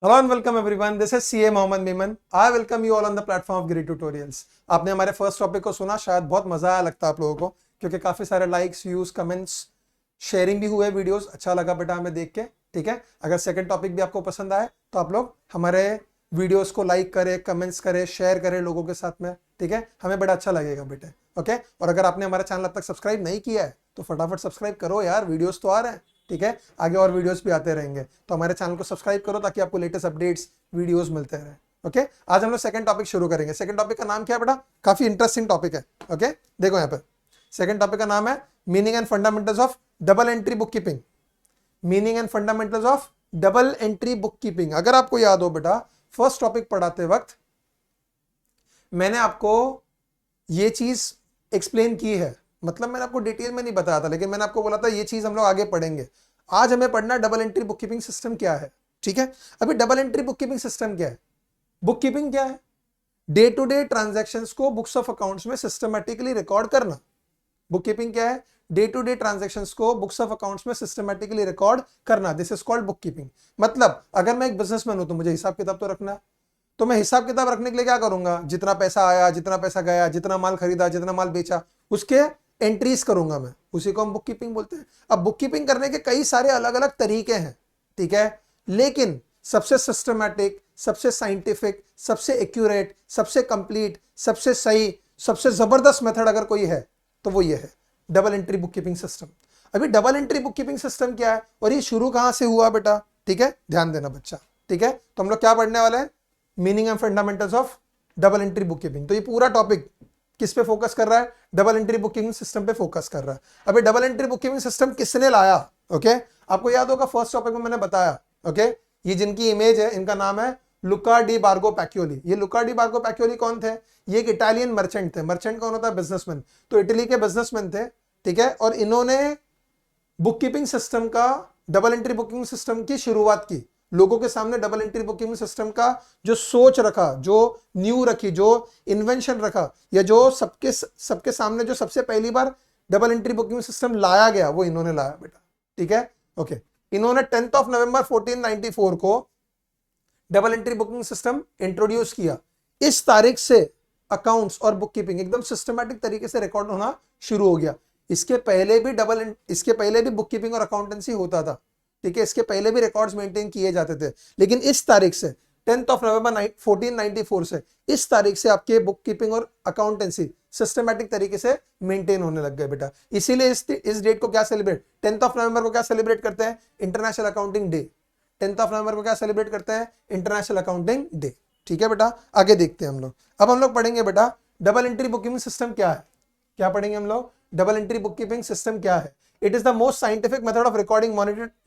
Hello and welcome everyone, this is CA Mohammed Memon. I welcome you all on the platform of great tutorials. आपने हमारे first topic को सुना, शायद बहुत मजा आया लगता है आप लोगों को, क्योंकि काफी सारे लाइक्स, व्यूज, कमेंट्स, शेयरिंग भी हुए वीडियोस। अच्छा लगा बेटा हमें देख के। ठीक है, अगर सेकंड टॉपिक भी आपको पसंद आए तो आप लोग हमारे वीडियोस को लाइक करें, कमेंट्स करें, शेयर करें लोगों के साथ में। ठीक है, हमें बड़ा अच्छा लगेगा बेटे। ओके, और अगर आपने हमारा चैनल अब तक सब्सक्राइब नहीं किया है तो फटाफट सब्सक्राइब करो यार, वीडियोस तो आ रहे हैं। ठीक है, आगे और वीडियोस भी आते रहेंगे, तो हमारे चैनल को सब्सक्राइब करो ताकि आपको लेटेस्ट अपडेट्स, वीडियोस मिलते रहे। ओके, आज हम लोग सेकंड टॉपिक शुरू करेंगे। सेकंड टॉपिक का नाम क्या है बेटा? काफी इंटरेस्टिंग टॉपिक है। ओके, देखो यहाँ पे सेकंड टॉपिक का नाम है meaning and fundamentals of double entry book keeping. Meaning and fundamentals of double entry book keeping. अगर आपको याद हो बेटा, फर्स्ट टॉपिक पढ़ाते वक्त मैंने आपको ये चीज एक्सप्लेन की है, मतलब मैंने आपको डिटेल में नहीं बताया था, लेकिन मैंने आपको बोला था ये चीज हम लोग आगे पढ़ेंगे। आज हमें पढ़ना double entry book keeping system क्या है। ठीक है, अभी double entry book keeping system क्या है? बुक कीपिंग क्या है? डे टू डे ट्रांजैक्शंस को बुक्स ऑफ अकाउंट्स में सिस्टमैटिकली रिकॉर्ड करना। बुक कीपिंग क्या है? डे टू डे ट्रांजैक्शंस को बुक्स ऑफ अकाउंट्स में सिस्टमैटिकली रिकॉर्ड करना। This is called book keeping. मतलब अगर मैं एक बिजनेसमैन हूं तो मुझे हिसाब किताब तो रखना है। तो मैं हिसाब किताब रखने के लिए क्या करूंगा? जितना पैसा आया, जितना पैसा गया, जितना माल खरीदा, जितना माल बेचा, उसके एंट्रीज करूंगा मैं। उसी को हम बुक कीपिंग बोलते हैं। अब बुक कीपिंग करने के कई सारे अलग अलग तरीके हैं। ठीक है, लेकिन सबसे सिस्टमैटिक, सबसे साइंटिफिक, सबसे एक्यूरेट, सबसे कंप्लीट, सबसे सही, सबसे जबरदस्त मेथड अगर कोई है तो वो ये है double entry book keeping system. अभी double entry book keeping system क्या है और ये शुरू कहां से हुआ बेटा? ठीक है, ध्यान देना बच्चा। ठीक है, तो हम लोग क्या पढ़ने वाले हैं? Meaning and fundamentals of double entry book keeping. तो ये पूरा टॉपिक किस पे फोकस कर रहा है? Double entry book keeping system पे फोकस कर रहा है। अभी double entry book keeping system किसने लाया? ओके, आपको याद होगा फर्स्ट टॉपिक में मैंने बताया। ओके, ये जिनकी इमेज है इनका नाम है लुका डी बार्गो पैक्योली। ये लुका डी बार्गो पैक्योली कौन थे? ये एक इटालियन मर्चेंट थे। मर्चेंट कौन होता है? बिजनेसमैन। तो इटली के बिजनेसमैन थे। ठीक है, और इन्होंने बुक कीपिंग सिस्टम का, डबल एंट्री बुकिंग सिस्टम की शुरुआत की। लोगों के सामने डबल एंट्री बुकिंग सिस्टम का जो सोच रखा, जो न्यू रखी, जो इन्वेंशन रखा, या जो सबके सामने जो सबसे पहली बार डबल एंट्री बुकिंग सिस्टम लाया गया, वो इन्होंने लाया बेटा। ठीक है, ओके। इन्होंने 10 नवंबर 1494 को double entry booking system introduce किया। इस तारीख से अकाउंट्स और बुक कीपिंग एकदम सिस्टमैटिक तरीके से रिकॉर्ड होना शुरू हो गया। इसके पहले भी बुक कीपिंग और अकाउंटेंसी होता था। ठीक है, इसके पहले भी रिकॉर्ड्स मेंटेन किए जाते थे, लेकिन इस तारीख से 10 नवंबर 1494 से इस तारीख से आपके बुक कीपिंग और अकाउंटेंसी सिस्टमैटिक तरीके से मेंटेन होने लग गए बेटा। इसीलिए इस डेट को क्या सेलिब्रेट, 10 नवंबर को क्या सेलिब्रेट करते हैं? International accounting day. 10 नवंबर को क्या सेलिब्रेट करते हैं? International accounting day. ठीक है बेटा, आगे देखते हैं हम लोग। अब हम लोग पढ़ेंगे बेटा डबल एंट्री बुकिंग सिस्टम क्या है। क्या पढ़ेंगे हम लोग? Double entry book keeping system क्या है? It is the most scientific method of recording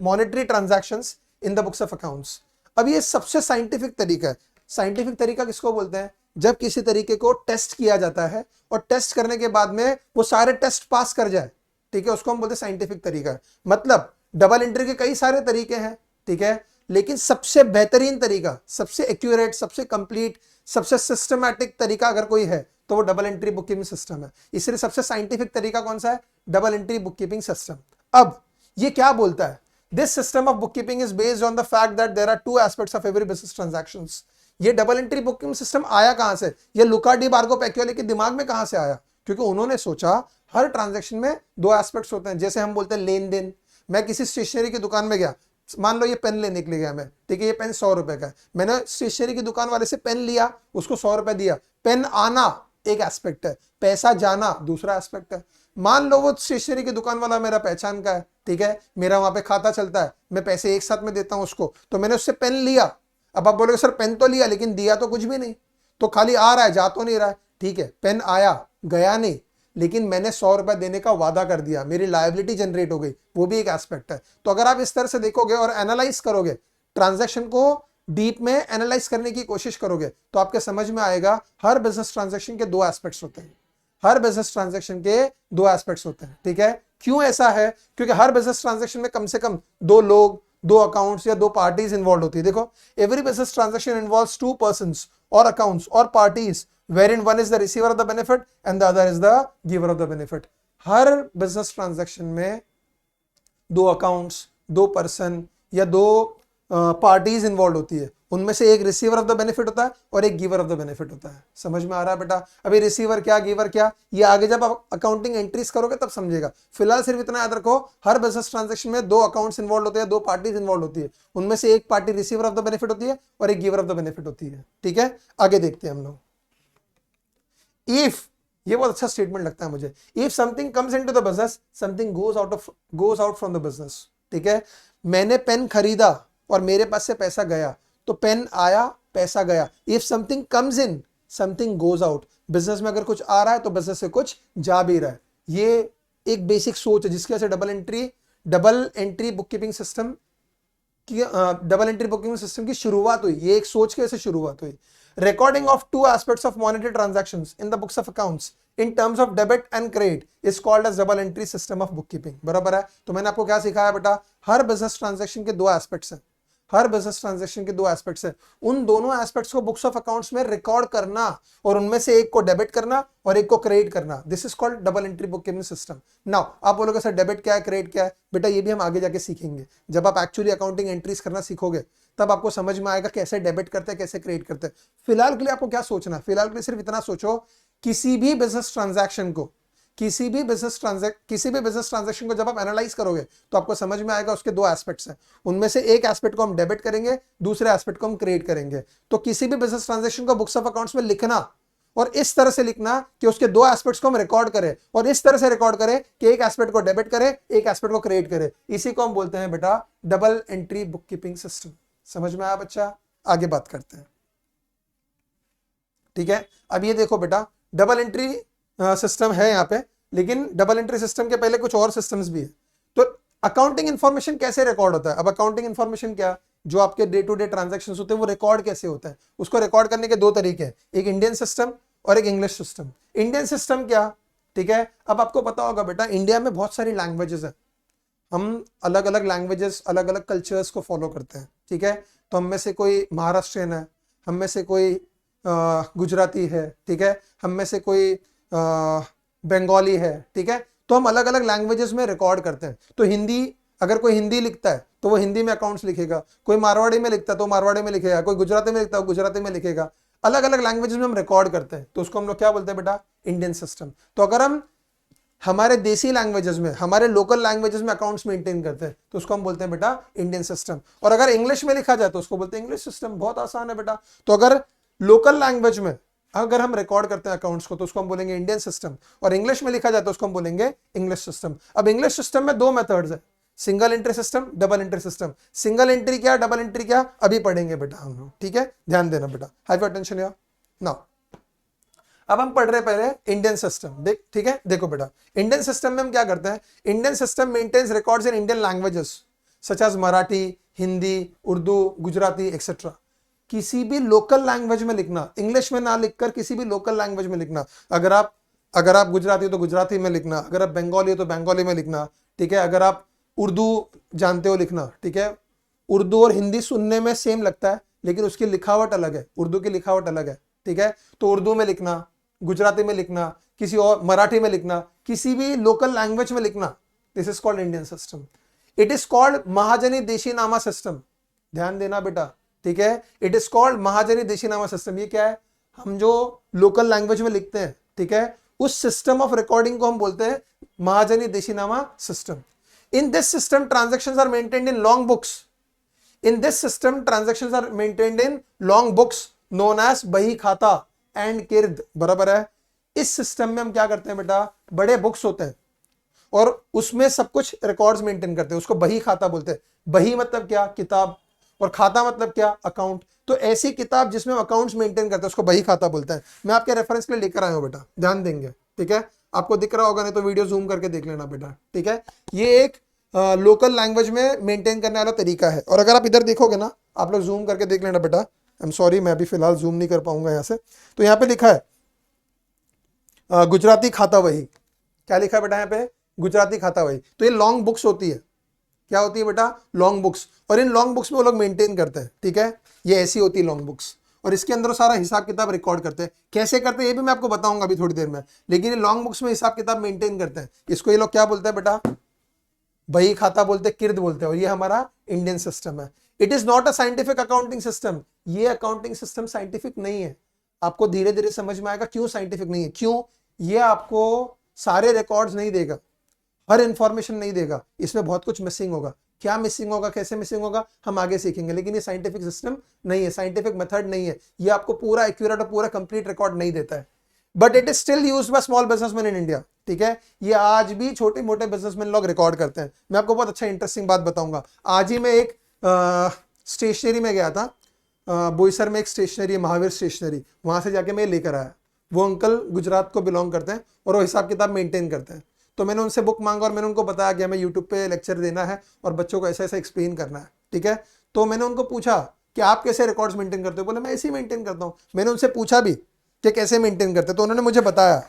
monetary transactions in the books of accounts. अब ये सबसे साइंटिफिक तरीका है। साइंटिफिक तरीका किसको बोलते हैं? जब किसी तरीके को टेस्ट किया जाता है और टेस्ट करने के बाद में वो सारे टेस्ट पास कर जाए, ठीक है, उसको हम बोलते हैं साइंटिफिक तरीका। मतलब डबल एंट्री के कई सारे तरीके हैं, ठीक है, लेकिन सबसे बेहतरीन तरीका, सबसे एक्यूरेट, सबसे कंप्लीट, सबसे सिस्टमैटिक तरीका अगर कोई है तो वो double entry book keeping system है। इसलिए सबसे साइंटिफिक तरीका कौन सा है? Double entry book keeping system. अब ये क्या बोलता है? This system of book keeping is based on the fact that there are two aspects of every business transactions. ये double entry book keeping system आया कहां से? ये लुका डी बार्गो पैक्योली के दिमाग में कहां से आया? क्योंकि उन्होंने सोचा हर ट्रांजैक्शन में दो एस्पेक्ट्स होते हैं। जैसे हम बोलते हैं लेन देन। मैं किसी स्टेशनरी की दुकान में गया, मान लो ये पेन लेने के लिए गया मैं, ठीक है, ये पेन 100 रुपए का है। मैंने स्टेशनरी की दुकान वाले से पेन लिया, उसको 100 रुपए दिया। पेन आना एक एस्पेक्ट है, पैसा जाना दूसरा एस्पेक्ट है। मान लो वो स्टेशनरी की दुकान वाला मेरा पहचान का है, ठीक है, मेरा वहां पे खाता चलता है, मैं पैसे एक साथ में देता हूं उसको, तो मैंने उससे पेन लिया। अब आप बोलोगे सर पेन तो लिया लेकिन दिया तो कुछ भी नहीं, तो खाली आ रहा है, जा तो नहीं रहा है। ठीक है, पेन आया, गया नहीं, लेकिन मैंने 100 रुपए देने का वादा कर दिया, मेरी लायबिलिटी जनरेट हो गई, वो भी एक एस्पेक्ट है। तो अगर आप इस तरह से देखोगे और एनालाइज करोगे, ट्रांजैक्शन को डीप में एनालाइज करने की कोशिश करोगे, तो आपके समझ में आएगा हर बिजनेस ट्रांजैक्शन के दो एस्पेक्ट्स होते हैं। हर बिजनेस ट्रांजैक्शन के दो एस्पेक्ट्स होते हैं। ठीक है, क्यों ऐसा है? क्योंकि हर बिजनेस ट्रांजैक्शन में कम से कम दो लोग, दो अकाउंट्स या दो पार्टीज इन्वॉल्व होती है। देखो, every business transaction involves two persons और अकाउंट्स और parties wherein one is the receiver of the benefit and the other is the giver of the benefit। Her business transaction में दो accounts, दो person या दो पार्टीज इन्वॉल्व होती है, उनमें से एक रिसीवर ऑफ द बेनिफिट होता है और एक गिवर ऑफ द बेनिफिट होता है। समझ में आ रहा है बेटा? अभी रिसीवर क्या, गिवर क्या, ये आगे जब आप अकाउंटिंग एंट्रीज करोगे तब समझेगा। फिलहाल सिर्फ इतना याद रखो, हर बिजनेस ट्रांजेक्शन में दो अकाउंट्स इन्वॉल्व होते हैं, दो पार्टीज इन्वॉल्व होती है, उनमें से एक party receiver of the benefit होती है और एक गिवर ऑफ द बेनिफिट होती है। ठीक है, आगे देखते हैं हम लोग। इफ, ये बहुत अच्छा स्टेटमेंट लगता है मुझे, if something comes into the business, something goes out from the business. ठीक है, मैंने पेन खरीदा और मेरे पास से पैसा गया, तो पेन आया, पैसा गया। If something comes in, something goes out. Business में अगर कुछ आ रहा है तो बिजनेस से कुछ जा भी रहा है। ये एक बेसिक सोच है जिसकी वजह से double entry book keeping system की शुरुआत हुई। ये एक सोच के वजह से शुरुआत हुई। Recording of two aspects of monetary transactions in the books of accounts in terms of debit and credit is called as double entry system of bookkeeping। बराबर है? तो मैंने आपको क्या सिखाया बेटा, हर बिजनेस ट्रांजैक्शन के दो एस्पेक्ट्स हैं, हर बिजनेस ट्रांजैक्शन के दो एस्पेक्ट्स हैं, उन दोनों एस्पेक्ट्स को बुक्स ऑफ अकाउंट्स में रिकॉर्ड करना और उनमें से एक को डेबिट करना और एक को क्रेडिट करना। This is called double entry book keeping system. Now आप बोलोगे सर डेबिट क्या है, क्रेडिट क्या है? बेटा ये भी हम आगे जाके सीखेंगे। जब आप एक्चुअली अकाउंटिंग एंट्रीज करना सीखोगे तब आपको समझ में आएगा कैसे डेबिट करते हैं, कैसे क्रेडिट करते हैं। फिलहाल के लिए आपको क्या सोचना है, फिलहाल के लिए सिर्फ इतना सोचो, किसी भी बिजनेस ट्रांजैक्शन को जब आप एनालाइज करोगे तो आपको समझ में आएगा उसके दो एस्पेक्ट्स हैं, उनमें से एक एस्पेक्ट को हम डेबिट करेंगे, दूसरे एस्पेक्ट को हम क्रेडिट करेंगे। तो किसी भी बिजनेस ट्रांजैक्शन को बुक्स ऑफ अकाउंट्स में लिखना और इस तरह से लिखना कि उसके दो एस्पेक्ट्स को हम रिकॉर्ड करें और इस तरह से रिकॉर्ड करें कि एक एस्पेक्ट को डेबिट करें, एक एस्पेक्ट को क्रेडिट करें। इसी को हम बोलते हैं बेटा double entry book keeping system. समझ में आया बच्चा? आगे बात करते हैं। ठीक है, अब ये देखो बेटा, डबल एंट्री सिस्टम है यहाँ पे, लेकिन डबल एंट्री सिस्टम के पहले कुछ और सिस्टम्स भी है। तो अकाउंटिंग इंफॉर्मेशन कैसे रिकॉर्ड होता है? अब अकाउंटिंग इंफॉर्मेशन क्या, जो आपके डे टू डे ट्रांजैक्शंस होते हैं वो रिकॉर्ड कैसे होता है? उसको रिकॉर्ड करने के दो तरीके हैं, एक इंडियन सिस्टम और एक इंग्लिश सिस्टम। इंडियन सिस्टम क्या? ठीक है, अब आपको पता होगा बेटा, इंडिया में बहुत सारी लैंग्वेजेस है, हम अलग अलग लैंग्वेजेस, अलग अलग कल्चर्स को फॉलो करते हैं। ठीक है, तो हम में से कोई महाराष्ट्रियन है, हम में से कोई गुजराती है, ठीक है, हम में से कोई बंगाली है। ठीक है, तो हम अलग अलग लैंग्वेजेस में रिकॉर्ड करते हैं। तो हिंदी, अगर कोई हिंदी लिखता है तो वो हिंदी में अकाउंट्स लिखेगा, कोई मारवाड़ी में लिखता है तो मारवाड़ी में लिखेगा, कोई गुजराती में लिखता है वो गुजराती में लिखेगा। अलग अलग लैंग्वेजेस में हम रिकॉर्ड करते हैं, तो उसको हम लोग क्या बोलते हैं बेटा? Indian system. तो अगर हम हमारे देसी लैंग्वेजेस में, हमारे लोकल लैंग्वेजेस में अकाउंट्स मेंटेन करते हैं तो उसको हम बोलते हैं बेटा इंडियन सिस्टम। और अगर इंग्लिश में लिखा जाए तो उसको बोलते हैं इंग्लिश सिस्टम। बहुत आसान है बेटा। तो अगर लोकल लैंग्वेज में अगर हम रिकॉर्ड करते हैं अकाउंट्स को तो उसको हम बोलेंगे इंडियन सिस्टम, और इंग्लिश में लिखा जाए तो उसको हम बोलेंगे इंग्लिश सिस्टम। अब इंग्लिश सिस्टम में दो मेथड्स है, single entry system, double entry system. Single entry क्या, डबल एंट्री क्या, अभी पढ़ेंगे बेटा हम लोग। ठीक है, ध्यान देना बेटा, have your attention here now. अब हम पढ़ रहे पहले इंडियन सिस्टम। देख, ठीक है, देखो बेटा, इंडियन सिस्टम में हम क्या करते हैं? Indian system maintains records in Indian languages such as Marathi, Hindi, Urdu, Gujarati et cetera. किसी भी लोकल लैंग्वेज में लिखना, इंग्लिश में ना लिखकर किसी भी लोकल लैंग्वेज में लिखना। अगर आप गुजराती हो तो गुजराती में लिखना, अगर आप बंगाली हो तो बंगाली में लिखना। ठीक है, अगर आप उर्दू जानते हो लिखना, ठीक है, उर्दू और हिंदी सुनने में सेम लगता है लेकिन उसकी लिखावट अलग है, उर्दू की लिखावट अलग है। ठीक है, तो उर्दू में लिखना, गुजराती में लिखना, किसी और मराठी में लिखना, किसी भी लोकल लैंग्वेज में लिखना, this is called Indian system. It is called महाजनी देशीनामा सिस्टम। ध्यान देना बेटा, ठीक है, इट इज कॉल्ड महाजनी देशीनामा सिस्टम। ये क्या है? हम जो लोकल लैंग्वेज में लिखते हैं, ठीक है, उस सिस्टम ऑफ रिकॉर्डिंग को हम बोलते हैं Mahajani Deshinama system. In this system transactions are maintained in long books. In this system, transactions are maintained in long books known as बही खाता एंड किर्द। बराबर है? इस सिस्टम में हम क्या करते हैं बेटा? बड़े बुक्स होते हैं और उसमें सब कुछ रिकॉर्ड्स मेंटेन करते हैं, उसको बही खाता बोलते हैं। बही मतलब क्या? किताब, और खाता मतलब क्या? अकाउंट। तो ऐसी किताब जिसमें हम अकाउंट्स मेंटेन करते हैं उसको बही खाता बोलते हैं। मैं आपके रेफरेंस के लिए लेकर आया हूं बेटा, ध्यान देंगे। ठीक है, आपको दिख रहा होगा, नहीं तो वीडियो जूम करके देख लेना बेटा। ठीक है, ये एक लोकल लैंग्वेज में मेंटेन करने वाला तरीका है। और अगर आप इधर देखोगे ना, आप लोग जूम करके देख लेना बेटा। आई एम सॉरी, मैं अभी फिलहाल जूम नहीं कर पाऊंगा यहाँ से। तो यहाँ पे लिखा है गुजराती खाता वही। क्या लिखा है बेटा यहाँ पे? गुजराती खाता वही। तो ये लॉन्ग बुक्स होती है। क्या होती है बेटा? Long books. और इन लॉन्ग बुक्स में वो लोग मेंटेन करते हैं। ठीक है, ये ऐसी होती है लॉन्ग बुक्स, और इसके अंदर सारा हिसाब किताब रिकॉर्ड करते हैं। कैसे करते हैं ये भी मैं आपको बताऊंगा अभी थोड़ी देर में, लेकिन ये लॉन्ग बुक्स में हिसाब किताब मेंटेन करते हैं। इसको ये लोग क्या बोलते हैं बेटा? बही खाता बोलते हैं, किर्द बोलते हैं, और ये हमारा इंडियन सिस्टम है। It is not a scientific accounting system. ये अकाउंटिंग सिस्टम साइंटिफिक नहीं है। आपको धीरे धीरे समझ में आएगा क्यों साइंटिफिक नहीं है। क्यों? ये आपको सारे रिकॉर्ड्स नहीं देगा, हर इंफॉर्मेशन नहीं देगा, इसमें बहुत कुछ मिसिंग होगा। क्या मिसिंग होगा, कैसे मिसिंग होगा, हम आगे सीखेंगे। लेकिन ये साइंटिफिक सिस्टम नहीं है, साइंटिफिक मेथड नहीं है। ये आपको पूरा एक्यूरेट और पूरा कंप्लीट रिकॉर्ड नहीं देता है। But it is still used by small businessman in India. ठीक है, ये आज भी छोटे मोटे बिजनेसमैन लोग रिकॉर्ड करते हैं। मैं आपको बहुत अच्छा इंटरेस्टिंग बात बताऊंगा। आज ही मैं एक स्टेशनरी में गया था, बोईसर में एक स्टेशनरी है, महावीर स्टेशनरी, वहां से जाके मैं लेकर आया। वो अंकल गुजरात को बिलोंग करते हैं और वो हिसाब किताब मेंटेन करते हैं। तो मैंने उनसे बुक मांगा और मैंने उनको बताया कि हमें यूट्यूब पे लेक्चर देना है और बच्चों को ऐसा ऐसा एक्सप्लेन करना है। ठीक है, तो मैंने उनको पूछा कि आप कैसे रिकॉर्ड्स मेंटेन करते हो? बोले मैं ऐसे ही मेंटेन करता हूँ। मैंने उनसे पूछा भी कि कैसे मेंटेन करते, तो उन्होंने मुझे बताया।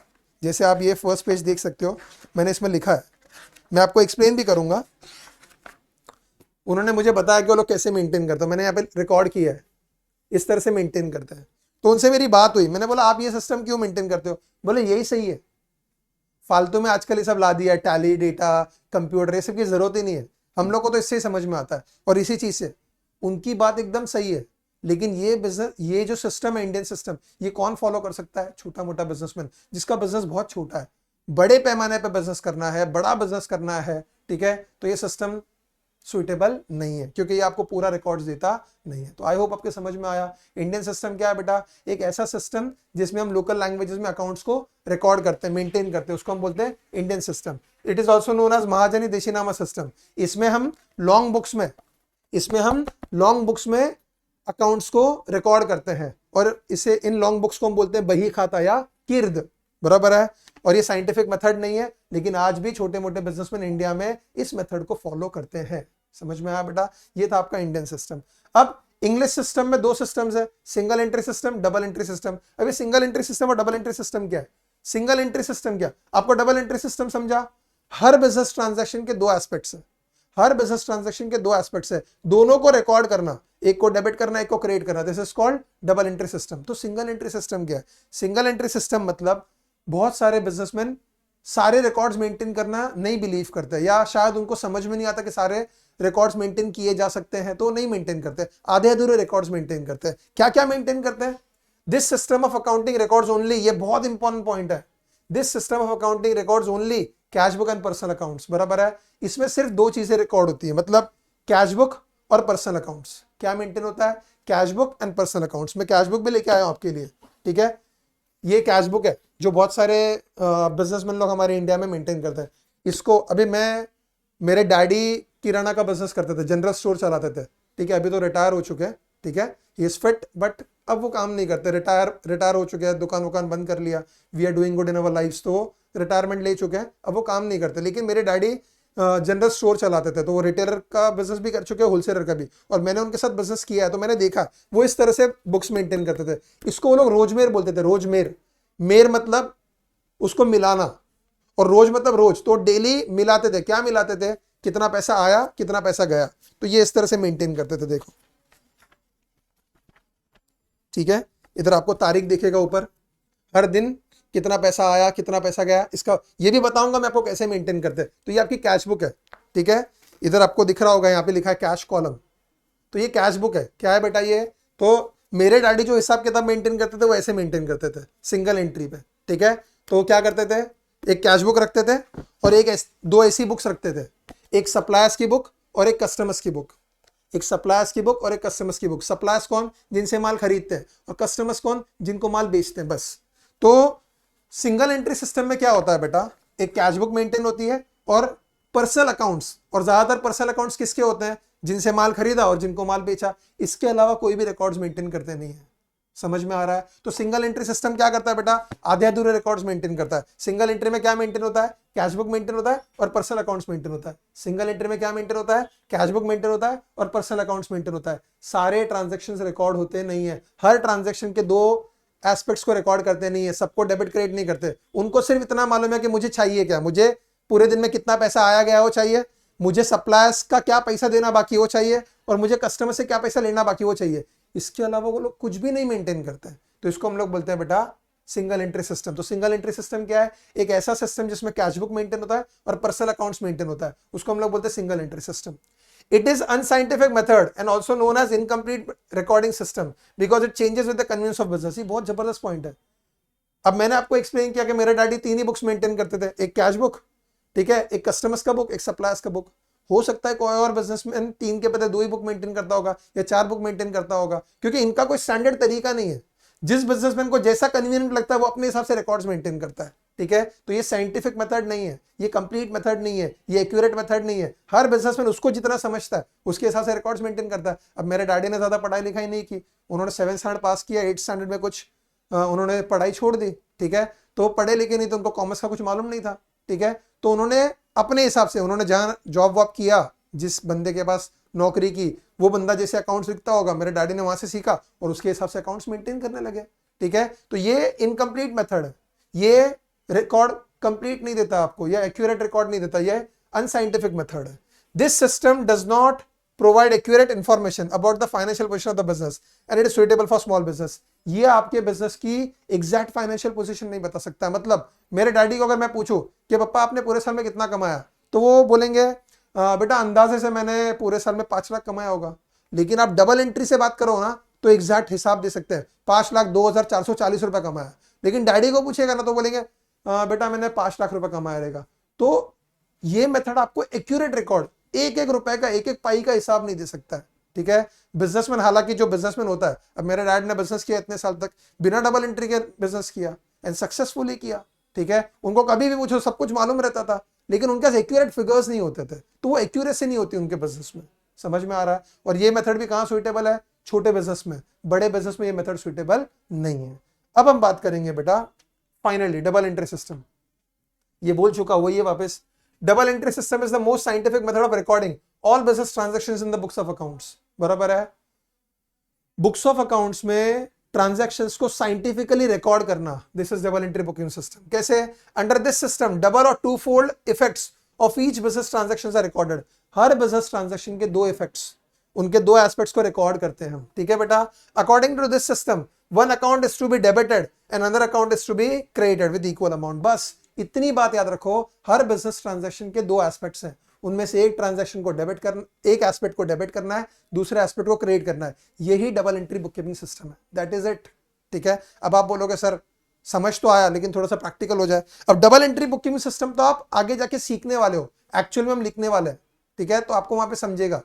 जैसे आप ये फर्स्ट पेज देख सकते हो, मैंने इसमें लिखा है, मैं आपको एक्सप्लेन भी करूंगा। उन्होंने मुझे बताया कि वो लोग कैसे मेंटेन करते हैं, मैंने यहाँ पे रिकॉर्ड किया है, इस तरह से मेंटेन करते हैं। तो उनसे मेरी बात हुई, मैंने बोला आप ये सिस्टम क्यों मेंटेन करते हो? बोले यही सही है, फालतू में आजकल ये सब ला दिया है, टैली, डेटा, कंप्यूटर, ये सब की जरूरत ही नहीं है, हम लोग को तो इससे ही समझ में आता है और इसी चीज से। उनकी बात एकदम सही है, लेकिन ये बिजनेस, ये जो सिस्टम है इंडियन सिस्टम, ये कौन फॉलो कर सकता है? छोटा मोटा बिजनेसमैन जिसका बिजनेस बहुत छोटा है। बड़े पैमाने पे बिजनेस करना है, बड़ा बिजनेस करना है, ठीक है, तो ये सिस्टम सुइटेबल नहीं है, क्योंकि ये आपको पूरा रिकॉर्ड्स देता नहीं है। तो आई होप आपके समझ में आया। इंडियन सिस्टम क्या है बेटा? एक ऐसा सिस्टम जिसमें हम लोकल लैंग्वेजेस में अकाउंट्स को रिकॉर्ड करते हैं, मेंटेन करते हैं, उसको हम बोलते हैं Indian system. It is also known as Mahajani Deshinama system. इसमें हम लॉन्ग बुक्स में अकाउंट्स को रिकॉर्ड करते हैं और इसे, इन लॉन्ग बुक्स को हम बोलते हैं बही खाता या किर्द, बराबर है। और ये साइंटिफिक मेथड नहीं है, लेकिन आज भी छोटे मोटे बिजनेसमैन इंडिया में इस मेथड को फॉलो करते हैं। समझ में आया बेटा? ये था आपका इंडियन सिस्टम। अब इंग्लिश सिस्टम में दो सिस्टम्स है, single entry system, double entry system. अभी सिंगल एंट्री सिस्टम और डबल एंट्री सिस्टम क्या है? सिंगल एंट्री सिस्टम क्या, आपको डबल एंट्री सिस्टम समझा? हर बिजनेस ट्रांजैक्शन के दो एस्पेक्ट्स है, हर बिजनेस ट्रांजैक्शन के दो एस्पेक्ट्स है, दोनों को रिकॉर्ड करना, एक को डेबिट करना, एक को क्रेडिट करना, this is called double entry system. तो सिंगल एंट्री सिस्टम क्या है? सिंगल एंट्री सिस्टम मतलब बहुत सारे बिजनेसमैन सारे रिकॉर्ड्स मेंटेन करना नहीं बिलीव करते, या शायद उनको समझ में नहीं आता कि सारे रिकॉर्ड्स मेंटेन किए जा सकते हैं, तो नहीं मेंटेन करते, आधे अधूरे रिकॉर्ड्स मेंटेन करते हैं। क्या क्या मेंटेन करते हैं? This system of accounting records only, ये बहुत इंपॉर्टेंट पॉइंट है, this system of accounting records only cash book and personal accounts, बराबर है। इसमें सिर्फ दो चीजें रिकॉर्ड होती है, मतलब कैश बुक और पर्सनल अकाउंट्स। क्या मेंटेन होता है? Cash book and personal accounts. मैं कैश बुक भी लेके आया हूं आपके लिए, ठीक है, ये कैश बुक है जो बहुत सारे बिजनेसमैन लोग हमारे इंडिया में मेंटेन करते हैं। इसको अभी मेरे डैडी किराना का बिजनेस करते थे, जनरल स्टोर चलाते थे, ठीक है, अभी तो रिटायर हो चुके हैं, ठीक है, ही इज फिट, बट अब वो काम नहीं करते, रिटायर हो चुके हैं, दुकान बंद कर लिया, we are doing good in our life, तो रिटायरमेंट ले चुके हैं, अब वो काम नहीं करते। लेकिन मेरे डैडी जनरल स्टोर चलाते थे, तो वो रिटेलर का बिजनेस भी कर चुके हैं, होलसेलर का भी, और मैंने उनके साथ बिजनेस किया है, तो मैंने देखा वो इस तरह से बुक्स मेंटेन करते थे। इसको वो लोग रोजमेर बोलते थे, रोजमेर। मेर मतलब उसको मिलाना, और रोज मतलब रोज, तो डेली मिलाते थे। क्या मिलाते थे? कितना पैसा आया, कितना पैसा गया, तो ये इस तरह से मेंटेन करते थे। देखो, ठीक है, इधर आपको तारीख दिखेगा ऊपर, हर दिन कितना पैसा आया, कितना पैसा गया, इसका ये भी बताऊंगा मैं आपको कैसे मेंटेन करते हैं। तो ये आपकी कैश बुक है, ठीक है, इधर आपको दिख रहा होगा, यहाँ पे लिखा है कैश कॉलम, तो ये कैश बुक है। क्या है बेटा ये? तो मेरे डैडी जो हिसाब किताब मेंटेन करते थे वो ऐसे मेंटेन करते थे, सिंगल एंट्री पे, ठीक है। तो क्या करते थे? एक कैश बुक रखते थे और दो ऐसी बुक्स रखते थे, एक सप्लायर्स की बुक और एक कस्टमर्स की बुक। एक सप्लायर्स की बुक और एक कस्टमर्स की बुक। सप्लायर्स कौन? जिनसे माल खरीदते हैं, और कस्टमर्स कौन? जिनको माल बेचते हैं, बस। तो सिंगल एंट्री सिस्टम में क्या होता है बेटा? एक कैश बुक मेंटेन होती है और पर्सनल अकाउंट्स, और ज्यादातर पर्सनल अकाउंट्स किसके होते हैं? जिनसे माल खरीदा और जिनको माल बेचा। इसके अलावा कोई भी रिकॉर्ड्स मेंटेन करते नहीं है। समझ में आ रहा है? तो सिंगल एंट्री सिस्टम क्या करता है बेटा? आधे अधूरे रिकॉर्ड्स मेंटेन करता है। सिंगल एंट्री में क्या मेंटेन होता है? कैश बुक मेंटेन होता है और पर्सनल अकाउंट्स मेंटेन होता है। सिंगल एंट्री में क्या मेंटेन होता है? कैश बुक मेंटेन होता है और पर्सनल अकाउंट्स मेंटेन होता है। सारे ट्रांजेक्शन रिकॉर्ड होते नहीं है, हर ट्रांजेक्शन के दो एस्पेक्ट्स को रिकॉर्ड करते नहीं है, सबको डेबिट क्रेडिट नहीं करते। उनको सिर्फ इतना मालूम है कि मुझे चाहिए क्या, मुझे पूरे दिन में कितना पैसा आया गया वो चाहिए, मुझे सप्लायर्स का क्या पैसा देना बाकी वो चाहिए, और मुझे कस्टमर से क्या पैसा लेना बाकी वो चाहिए। इसके अलावा वो लोग कुछ भी नहीं मेंटेन करते हैं। तो इसको हम लोग बोलते हैं बेटा सिंगल एंट्री सिस्टम। तो सिंगल एंट्री सिस्टम क्या है? एक ऐसा सिस्टम जिसमें कैश बुक मेंटेन होता है और पर्सनल अकाउंट्स मेंटेन होता है, उसको हम लोग बोलते हैं single entry system. It is unscientific method and also known as incomplete recording system because it changes with the convenience of business। ये बहुत जबरदस्त पॉइंट है। अब मैंने आपको एक्सप्लेन किया कि मेरे डैडी 3 ही बुक्स मेंटेन करते थे, एक कैश बुक, ठीक है, एक कस्टमर्स का बुक, एक सप्लायर्स का बुक। हो सकता है कोई और बिजनेसमैन 3 के बजाय 2 ही बुक मेंटेन करता होगा या 4 बुक मेंटेन करता होगा, क्योंकि इनका कोई स्टैंडर्ड तरीका नहीं है। जिस बिजनेसमैन को जैसा कन्वीनियंट लगता है वो अपने हिसाब से रिकॉर्ड्स मेंटेन करता है, ठीक है। तो ये साइंटिफिक मेथड नहीं है, ये कंप्लीट मेथड नहीं है, ये एक्यूरेट मेथड नहीं है। हर बिजनेसमैन उसको जितना समझता है उसके हिसाब से रिकॉर्ड्स मेंटेन करता है। अब मेरे डैडी ने ज्यादा पढ़ाई लिखाई नहीं की, उन्होंने 7th स्टैंडर्ड पास किया, 8th स्टैंडर्ड में कुछ उन्होंने पढ़ाई छोड़ दी, ठीक है। तो पढ़े लिखे नहीं, तो उनको कॉमर्स का कुछ मालूम नहीं था, ठीक है। तो उन्होंने अपने हिसाब से, उन्होंने जहां जॉब वॉब किया, जिस बंदे के पास नौकरी की, वो बंदा जैसे अकाउंट्स लिखता होगा, मेरे डैडी ने वहां से सीखा और उसके हिसाब से अकाउंट्स मेंटेन करने लगे, ठीक है। तो ये इनकम्प्लीट मेथड है, ये रिकॉर्ड कंप्लीट नहीं देता आपको, या एक्यूरेट रिकॉर्ड नहीं देता, ये अनसाइंटिफिक मेथड है। This system does not provide accurate information about the financial position of the business and it is suitable for small business। ये आपके बिजनेस की एग्जैक्ट फाइनेंशियल पोजीशन नहीं बता सकता। मतलब मेरे डैडी को अगर मैं पूछूं कि पापा आपने पूरे साल में कितना कमाया, तो वो बोलेंगे बेटा अंदाजे से मैंने पूरे साल में 5 लाख कमाया होगा। लेकिन आप डबल एंट्री से बात करो ना, तो एग्जैक्ट हिसाब दे सकते हैं, 5,02,440 रुपए कमाया। लेकिन डैडी को पूछेगा ना, तो बोलेंगे बेटा मैंने 5 लाख रुपए कमाया रहेगा। तो ये मेथड आपको एक्यूरेट रिकॉर्ड, एक एक रुपए का, एक एक पाई का हिसाब नहीं दे सकता है, ठीक है। बिजनेसमैन, हालांकि जो बिजनेसमैन होता है, अब मेरे डैड ने बिजनेस किया इतने साल तक, बिना डबल एंट्री के बिजनेस किया एंड सक्सेसफुली किया, ठीक है। उनको कभी भी पूछो सब कुछ मालूम रहता था, लेकिन उनके एक्यूरेट फिगर्स नहीं होते थे, तो वो एक्यूरेसी नहीं होती उनके बिजनेस में। समझ में आ रहा है? और ये मेथड भी कहां सुइटेबल है? छोटे बिजनेस में। बड़े बिजनेस में ये मेथड सुइटेबल नहीं है। अब हम बात करेंगे बेटा फाइनली डबल एंट्री सिस्टम। ये बोल चुका हुआ ये वापस, double entry system is the most scientific method of recording all business transactions in the books of accounts. बराबर है? बुक्स ऑफ अकाउंट्स में ट्रांजैक्शंस को साइंटिफिकली रिकॉर्ड करना, this is double entry booking system. कैसे? अंडर दिस सिस्टम डबल और two fold effects of each business transactions are recorded. हर business transaction के 2 effects, उनके 2 एस्पेक्ट्स को रिकॉर्ड करते हैं हम, ठीक है बेटा। According to this system one account is to be debited and another account is to be credited with equal amount. बस इतनी बात याद रखो, हर बिजनेस ट्रांजैक्शन के 2 एस्पेक्ट्स हैं, उनमें से एक ट्रांजैक्शन को डेबिट करना, एक एस्पेक्ट को डेबिट करना है, दूसरे एस्पेक्ट को क्रेडिट करना है। यही double entry book keeping system है, दैट इज इट, ठीक है। अब आप बोलोगे सर समझ तो आया, लेकिन थोड़ा सा प्रैक्टिकल हो जाए। अब double entry book keeping system तो आप आगे जाके सीखने वाले हो, एक्चुअल में हम लिखने वाले हैं, ठीक है, तो आपको वहां पे समझेगा।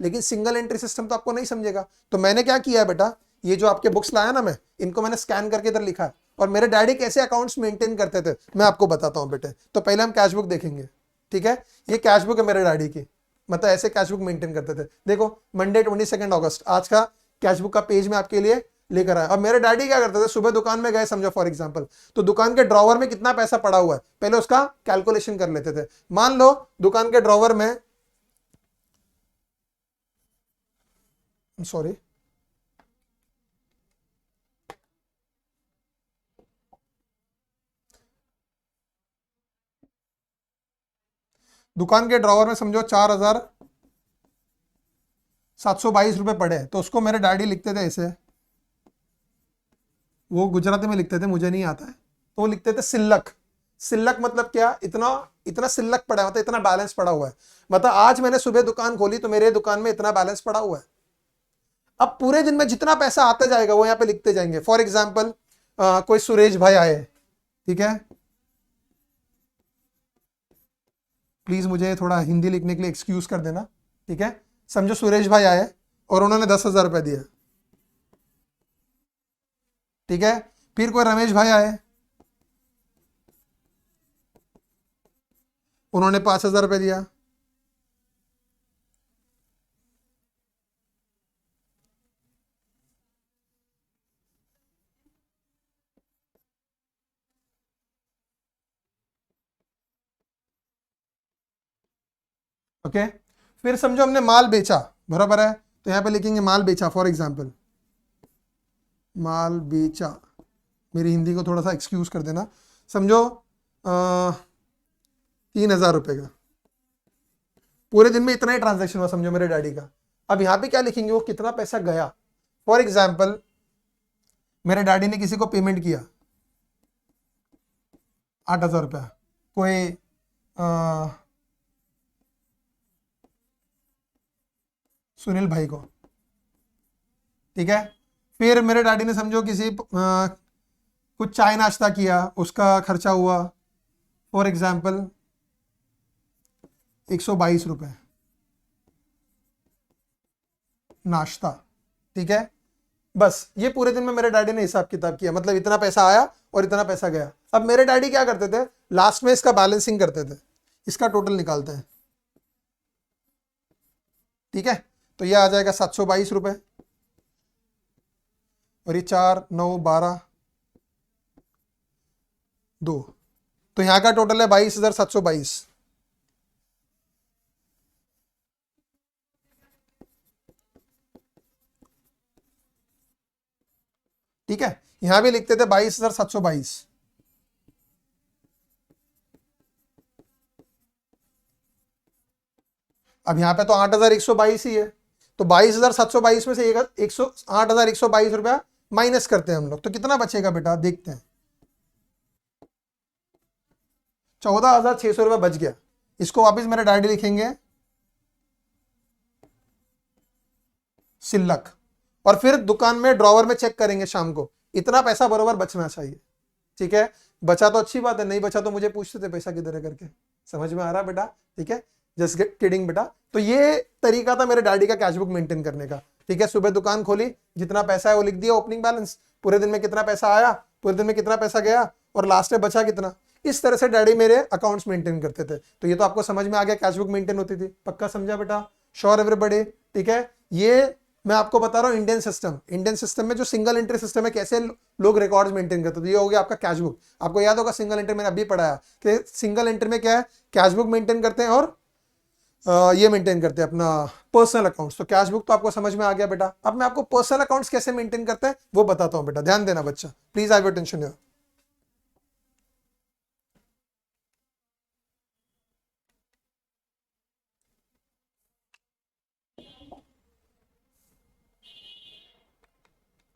लेकिन सिंगल एंट्री सिस्टम तो आपको नहीं समझेगा। तो मैंने क्या किया है बेटा, ये जो आपके बुक्स लाया ना मैं, इनको मैंने स्कैन करके इधर लिखा है, और मेरे डैडी कैसे अकाउंट्स मेंटेन करते थे मैं आपको बताता हूं बेटे। तो पहले हम कैश बुक देखेंगे, ठीक है। ये कैश बुक है मेरे डैडी की, मतलब ऐसे कैश बुक मेंटेन करते थे। देखो मंडे 22 अगस्त आज का कैश बुक का पेज में आपके लिए लेकर आया। अब मेरे डैडी क्या करते थे, सुबह दुकान में गए समझो फॉर एग्जांपल, तो दुकान के ड्रॉवर में कितना पैसा पड़ा हुआ है पहले उसका कैलकुलेशन कर लेते थे। मान लो दुकान के ड्रॉवर में, सॉरी, दुकान के ड्रॉवर में समझो 4,722 रुपए पड़े, तो उसको मेरे डैडी लिखते थे ऐसे, वो गुजराती में लिखते थे, मुझे नहीं आता है, तो वो लिखते थे सिल्लक। सिल्लक मतलब क्या? इतना इतना सिल्लक पड़ा है, मतलब इतना बैलेंस पड़ा हुआ है। मतलब आज मैंने सुबह दुकान खोली तो मेरे दुकान में इतना बैलेंस पड़ा हुआ है। अब पूरे दिन में जितना पैसा आता जाएगा वो यहाँ पे लिखते जाएंगे। फॉर एग्जाम्पल कोई सुरेश भाई आए, ठीक है, प्लीज मुझे थोड़ा हिंदी लिखने के लिए एक्सक्यूज कर देना, ठीक है। समझो सुरेश भाई आए और उन्होंने 10,000 रुपए दिया, ठीक है। फिर कोई रमेश भाई आए, उन्होंने 5,000 रुपए दिया, ओके। फिर समझो हमने माल बेचा, बराबर है, तो यहां पे लिखेंगे माल बेचा। फॉर एग्जाम्पल माल बेचा, मेरी हिंदी को थोड़ा सा एक्सक्यूज कर देना। समझो 3,000 रुपए का, पूरे दिन में इतना ही ट्रांजैक्शन हुआ समझो मेरे डैडी का। अब यहाँ पे क्या लिखेंगे, वो कितना पैसा गया। फॉर एग्जाम्पल मेरे डैडी ने किसी को पेमेंट किया, 8,000 रुपया कोई सुनील भाई को, ठीक है। फिर मेरे डैडी ने समझो किसी कुछ चाय नाश्ता किया, उसका खर्चा हुआ फॉर एग्जाम्पल 122 रुपये नाश्ता, ठीक है। बस ये पूरे दिन में मेरे डैडी ने हिसाब किताब किया, मतलब इतना पैसा आया और इतना पैसा गया। अब मेरे डैडी क्या करते थे, लास्ट में इसका बैलेंसिंग करते थे, इसका टोटल निकालते हैं, ठीक है। तो ये आ जाएगा 722 रुपये, और ये 4 9 12 2, तो यहाँ का टोटल है 22,722, ठीक है। यहां भी लिखते थे 22,722। अब यहाँ पे तो 8,122 ही है, तो 22,722 में से 8,122 रुपया माइनस करते हैं हम लोग, तो कितना बचेगा बेटा, देखते हैं। 14,600 रुपया बच गया। इसको वापस मेरे डैडी लिखेंगे सिल्लक, और फिर दुकान में ड्रॉवर में चेक करेंगे शाम को, इतना पैसा बरोबर बचना चाहिए, ठीक है। बचा तो अच्छी बात है, नहीं बचा तो मुझे पूछते थे पैसा किधर है करके। समझ में आ रहा बेटा, ठीक है, जस्ट किडिंग बेटा। तो ये तरीका था मेरे डैडी का कैश बुक मेंटेन करने का, ठीक है। सुबह दुकान खोली, जितना पैसा है वो लिख दिया, ओपनिंग बैलेंस, पूरे दिन में कितना पैसा आया, पूरे दिन में कितना पैसा गया, और लास्ट में बचा कितना। इस तरह से डैडी मेरे अकाउंट्स मेंटेन करते थे। तो ये तो आपको समझ में आ गया, कैश बुक मेंटेन होती थी, पक्का समझा बेटा, श्योर एवरीबॉडी, ठीक है। ये मैं आपको बता रहा हूँ इंडियन सिस्टम में जो सिंगल एंट्री सिस्टम है, कैसे लोग रिकॉर्ड्स मेंटेन करते थे। ये हो गया आपका कैश बुक। आपको याद होगा सिंगल एंट्री मैंने अभी पढ़ाया कि सिंगल एंट्री में क्या है, कैश बुक मेंटेन करते हैं और ये मेंटेन करते हैं अपना पर्सनल अकाउंट्स। तो कैश बुक तो आपको समझ में आ गया बेटा। अब मैं आपको पर्सनल अकाउंट्स कैसे मेंटेन करते हैं वो बताता हूँ बेटा, ध्यान देना बच्चा, please have your attention here.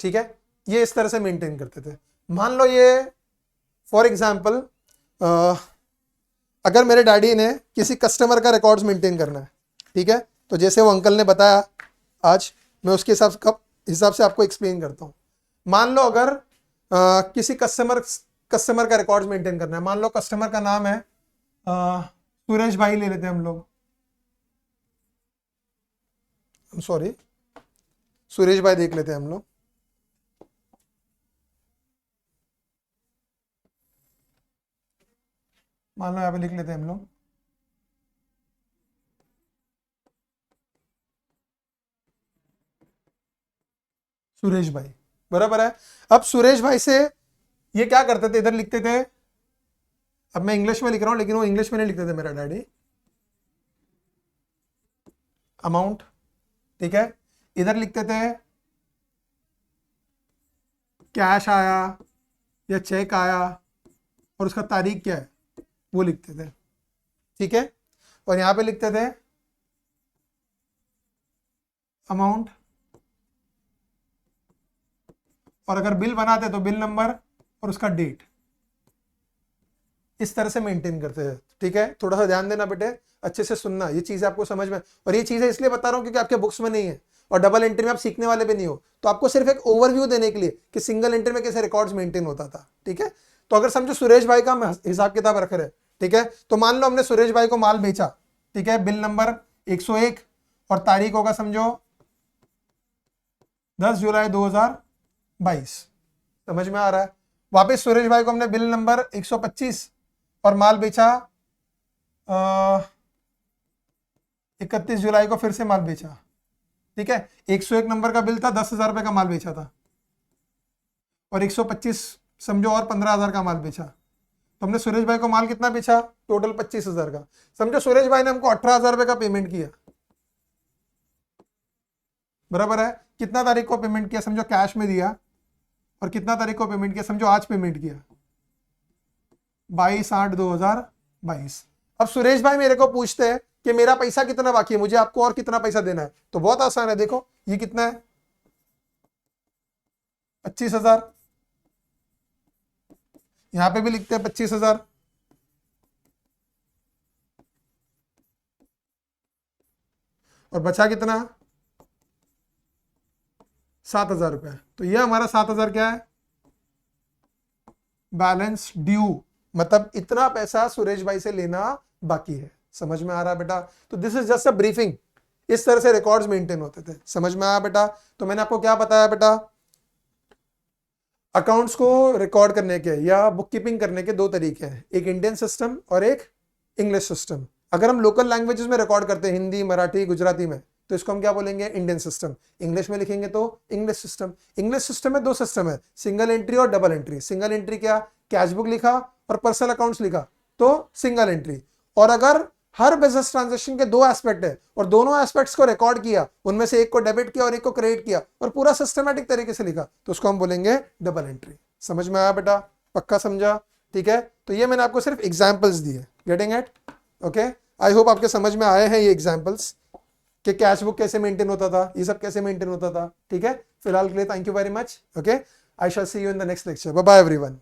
ठीक है, ये इस तरह से मेंटेन करते थे। मान लो ये फॉर एग्जाम्पल अगर मेरे डैडी ने किसी कस्टमर का रिकॉर्ड्स मेंटेन करना है, ठीक है, तो जैसे वो अंकल ने बताया आज, मैं उसके हिसाब से आपको एक्सप्लेन करता हूँ। मान लो अगर किसी कस्टमर का रिकॉर्ड्स मेंटेन करना है, मान लो कस्टमर का नाम है सुरेश भाई, ले लेते हैं हम लोग, सॉरी सुरेश भाई देख लेते हैं हम लोग। मान लो यहाँ पे लिख लेते हैं हम लोग सुरेश भाई, बराबर है। अब सुरेश भाई से ये क्या करते थे, इधर लिखते थे, अब मैं इंग्लिश में लिख रहा हूं लेकिन वो इंग्लिश में नहीं लिखते थे मेरा डैडी, अमाउंट, ठीक है। इधर लिखते थे कैश आया या चेक आया और उसका तारीख क्या है वो लिखते थे, ठीक है। और यहां पे लिखते थे अमाउंट, और अगर बिल बनाते तो बिल नंबर और उसका डेट, इस तरह से मेंटेन करते हैं, ठीक है। थोड़ा सा ध्यान देना बेटे, अच्छे से सुनना, ये चीजें आपको समझ में, और ये चीजें इसलिए बता रहा हूं क्योंकि आपके बुक्स में नहीं है और डबल एंट्री में आप सीखने वाले भी नहीं हो, तो आपको सिर्फ एक ओवरव्यू देने के लिए कि सिंगल एंट्री में कैसे रिकॉर्ड्स मेंटेन होता था, ठीक है। तो अगर समझो सुरेश भाई का हिसाब किताब रख रहे, ठीक है, तो मान लो हमने सुरेश भाई को माल बेचा, ठीक है, बिल नंबर 101 और तारीख होगा समझो 10 जुलाई 2022, समझ में आ रहा है। वापस सुरेश भाई को हमने बिल नंबर 125 और माल बेचा 31 जुलाई को, फिर से माल बेचा, ठीक है। 101 नंबर का बिल था, 10,000 रुपए का माल बेचा था, और 125 समझो और 15,000 का माल बेचा, तो हमने सुरेश भाई को माल कितना बेचा, टोटल 25,000 का। समझो सुरेश भाई ने हमको 18,000 रुपए का पेमेंट किया, बराबर है। कितना तारीख को पेमेंट किया, समझो कैश में दिया, और कितना तारीख को पेमेंट किया, समझो आज पेमेंट किया 22/8/2022। अब सुरेश भाई मेरे को पूछते हैं कि मेरा पैसा कितना बाकी है, मुझे आपको और कितना पैसा देना है, तो बहुत आसान है, देखो ये कितना है 25,000, यहां पे भी लिखते हैं 25,000, और बचा कितना, 7,000 रुपये। तो ये हमारा 7,000 क्या है, बैलेंस ड्यू, मतलब इतना पैसा सुरेश भाई से लेना बाकी है। समझ में आ रहा है बेटा? तो this is just a briefing, इस तरह से रिकॉर्ड्स मेंटेन होते थे। समझ में आया बेटा? तो मैंने आपको क्या बताया बेटा, अकाउंट्स को रिकॉर्ड करने के या बुक कीपिंग करने के दो तरीके हैं, एक इंडियन सिस्टम और एक इंग्लिश सिस्टम। अगर हम लोकल लैंग्वेजेस में रिकॉर्ड करते हैं, हिंदी, मराठी, गुजराती में, तो इसको हम क्या बोलेंगे, इंडियन सिस्टम। इंग्लिश में लिखेंगे तो इंग्लिश सिस्टम। इंग्लिश सिस्टम में दो सिस्टम है, सिंगल एंट्री और डबल एंट्री। सिंगल एंट्री क्या, कैश बुक लिखा और पर्सनल अकाउंट्स लिखा तो सिंगल एंट्री। और अगर हर बिजनेस ट्रांजैक्शन के दो एस्पेक्ट है और दोनों एस्पेक्ट्स को रिकॉर्ड किया, उनमें से एक को डेबिट किया और एक को क्रेडिट किया और पूरा सिस्टमैटिक तरीके से लिखा, तो उसको हम बोलेंगे डबल एंट्री। समझ में आया बेटा? पक्का समझा? ठीक है, तो ये मैंने आपको सिर्फ एग्जांपल्स दिए। Getting it? Okay, I hope आपके समझ में आए हैं ये एग्जांपल्स कि कैश बुक कैसे मेंटेन होता था, ये सब कैसे मेंटेन होता था। ठीक है, फिलहाल के लिए thank you very much. Okay, I shall see you in the next lecture. Bye bye everyone.